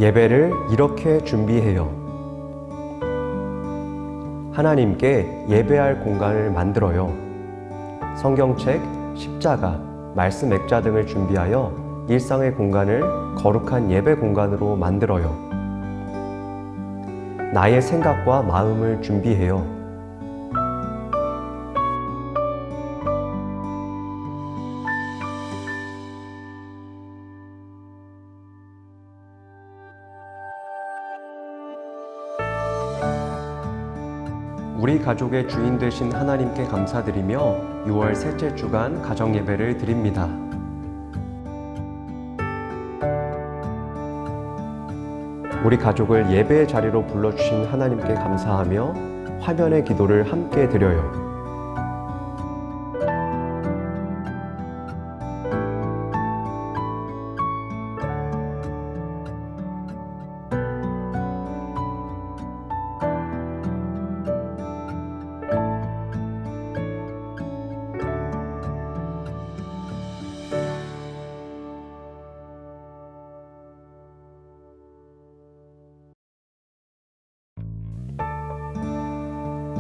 예배를 이렇게 준비해요. 하나님께 예배할 공간을 만들어요. 성경책, 십자가, 말씀 액자 등을 준비하여 일상의 공간을 거룩한 예배 공간으로 만들어요. 나의 생각과 마음을 준비해요. 우리 가족의 주인 되신 하나님께 감사드리며 6월 셋째 주간 가정 예배를 드립니다. 우리 가족을 예배의 자리로 불러주신 하나님께 감사하며 화면의 기도를 함께 드려요.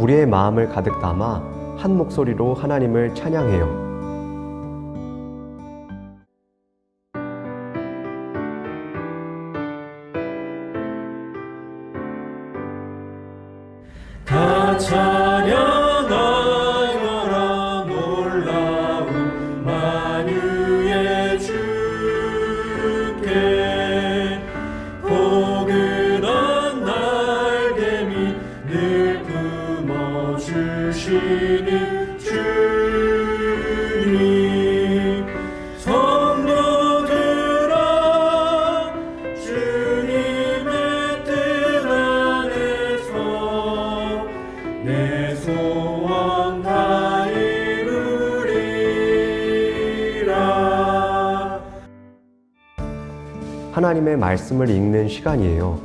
우리의 마음을 가득 담아 한 목소리로 하나님을 찬양해요. 다 찬양하여라 놀라운 만유의 주께 포근한 날개미 늘 주시는 주님 성도들아 주님의 뜻 안에서 내 소원 다 이루리라. 하나님의 말씀을 읽는 시간이에요.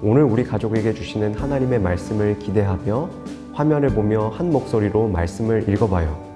오늘 우리 가족에게 주시는 하나님의 말씀을 기대하며 화면을 보며 한 목소리로 말씀을 읽어봐요.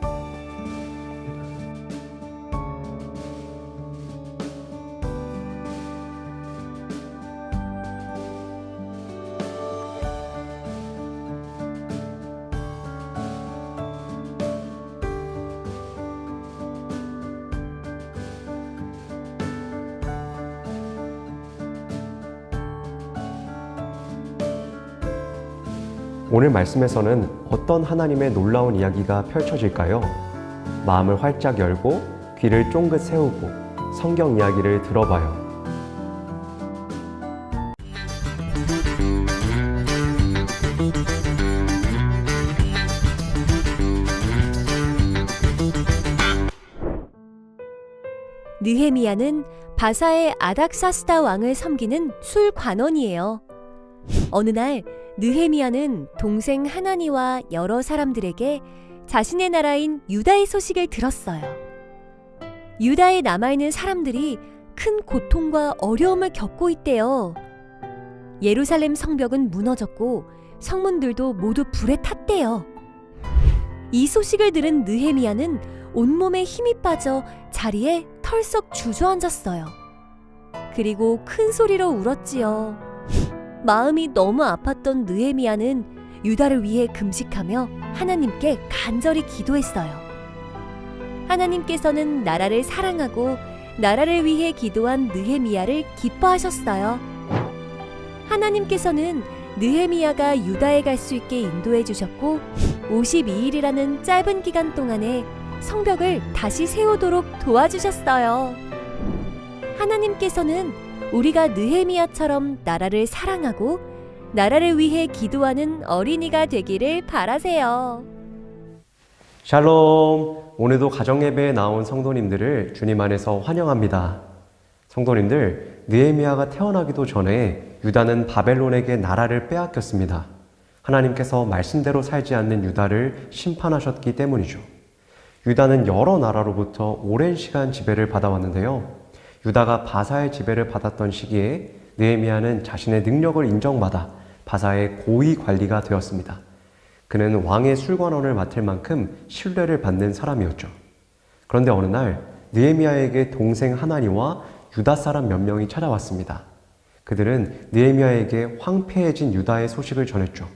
오늘 말씀에서는 어떤 하나님의 놀라운 이야기가 펼쳐질까요? 마음을 활짝 열고 귀를 쫑긋 세우고 성경 이야기를 들어봐요. 느헤미야는 바사의 아닥사스다 왕을 섬기는 술관원이에요. 어느 날 느헤미야는 동생 하나니와 여러 사람들에게 자신의 나라인 유다의 소식을 들었어요. 유다에 남아있는 사람들이 큰 고통과 어려움을 겪고 있대요. 예루살렘 성벽은 무너졌고 성문들도 모두 불에 탔대요. 이 소식을 들은 느헤미야는 온몸에 힘이 빠져 자리에 털썩 주저앉았어요. 그리고 큰 소리로 울었지요. 마음이 너무 아팠던 느헤미야는 유다를 위해 금식하며 하나님께 간절히 기도했어요. 하나님께서는 나라를 사랑하고 나라를 위해 기도한 느헤미야를 기뻐하셨어요. 하나님께서는 느헤미야가 유다에 갈 수 있게 인도해 주셨고 52일이라는 짧은 기간 동안에 성벽을 다시 세우도록 도와주셨어요. 하나님께서는 우리가 느헤미야처럼 나라를 사랑하고 나라를 위해 기도하는 어린이가 되기를 바라세요. 샬롬! 오늘도 가정예배에 나온 성도님들을 주님 안에서 환영합니다. 성도님들, 느헤미야가 태어나기도 전에 유다는 바벨론에게 나라를 빼앗겼습니다. 하나님께서 말씀대로 살지 않는 유다를 심판하셨기 때문이죠. 유다는 여러 나라로부터 오랜 시간 지배를 받아왔는데요. 유다가 바사의 지배를 받았던 시기에 느헤미야는 자신의 능력을 인정받아 바사의 고위 관리가 되었습니다. 그는 왕의 술관원을 맡을 만큼 신뢰를 받는 사람이었죠. 그런데 어느 날 느헤미야에게 동생 하나니와 유다 사람 몇 명이 찾아왔습니다. 그들은 느헤미야에게 황폐해진 유다의 소식을 전했죠.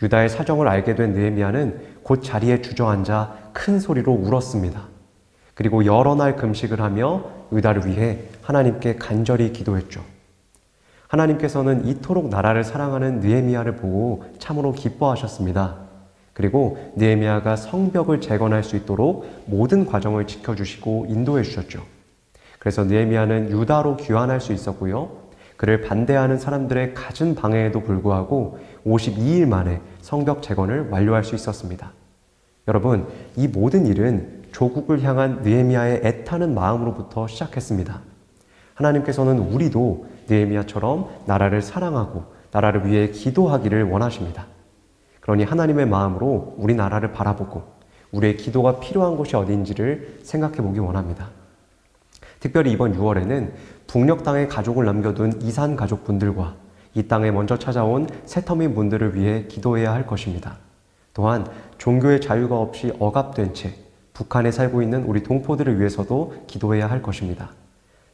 유다의 사정을 알게 된 느헤미야는 곧 자리에 주저앉아 큰 소리로 울었습니다. 그리고 여러 날 금식을 하며 유다를 위해 하나님께 간절히 기도했죠. 하나님께서는 이토록 나라를 사랑하는 느헤미야를 보고 참으로 기뻐하셨습니다. 그리고 느헤미야가 성벽을 재건할 수 있도록 모든 과정을 지켜주시고 인도해 주셨죠. 그래서 느헤미야는 유다로 귀환할 수 있었고요. 그를 반대하는 사람들의 갖은 방해에도 불구하고 52일 만에 성벽 재건을 완료할 수 있었습니다. 여러분, 이 모든 일은 조국을 향한 느헤미야의 애타는 마음으로부터 시작했습니다. 하나님께서는 우리도 느헤미야처럼 나라를 사랑하고 나라를 위해 기도하기를 원하십니다. 그러니 하나님의 마음으로 우리 나라를 바라보고 우리의 기도가 필요한 곳이 어딘지를 생각해 보기 원합니다. 특별히 이번 6월에는 북녘 땅에 가족을 남겨둔 이산 가족분들과 이 땅에 먼저 찾아온 새터민 분들을 위해 기도해야 할 것입니다. 또한 종교의 자유가 없이 억압된 채 북한에 살고 있는 우리 동포들을 위해서도 기도해야 할 것입니다.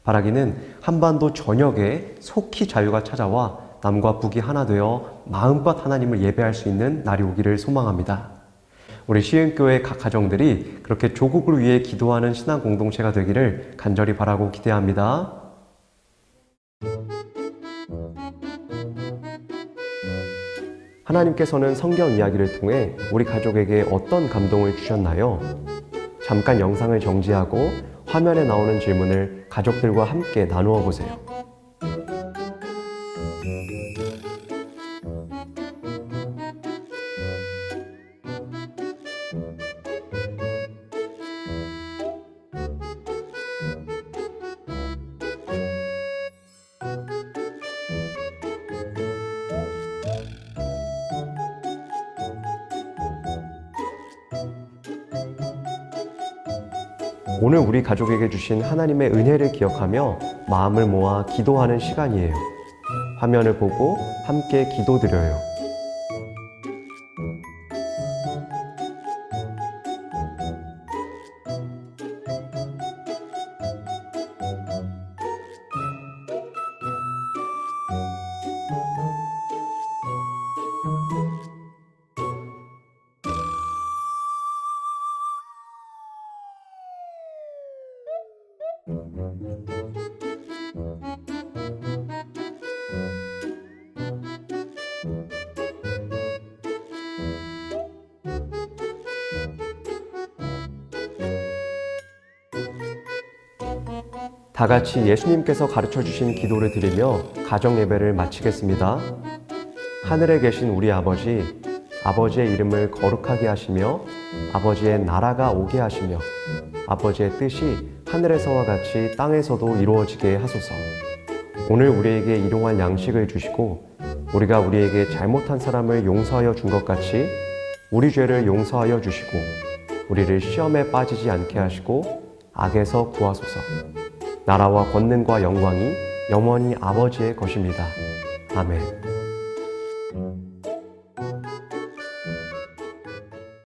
바라기는 한반도 전역에 속히 자유가 찾아와 남과 북이 하나 되어 마음껏 하나님을 예배할 수 있는 날이 오기를 소망합니다. 우리 시흥교회 각 가정들이 그렇게 조국을 위해 기도하는 신앙 공동체가 되기를 간절히 바라고 기대합니다. 하나님께서는 성경 이야기를 통해 우리 가족에게 어떤 감동을 주셨나요? 잠깐 영상을 정지하고 화면에 나오는 질문을 가족들과 함께 나누어 보세요. 오늘 우리 가족에게 주신 하나님의 은혜를 기억하며 마음을 모아 기도하는 시간이에요. 화면을 보고 함께 기도드려요. 다 같이 예수님께서 가르쳐 주신 기도를 드리며 가정 예배를 마치겠습니다. 하늘에 계신 우리 아버지, 아버지의 이름을 거룩하게 하시며 아버지의 나라가 오게 하시며 아버지의 뜻이 하늘에서와 같이 땅에서도 이루어지게 하소서. 오늘 우리에게 일용할 양식을 주시고 우리가 우리에게 잘못한 사람을 용서하여 준 것 같이 우리 죄를 용서하여 주시고 우리를 시험에 빠지지 않게 하시고 악에서 구하소서. 나라와 권능과 영광이 영원히 아버지의 것입니다. 아멘.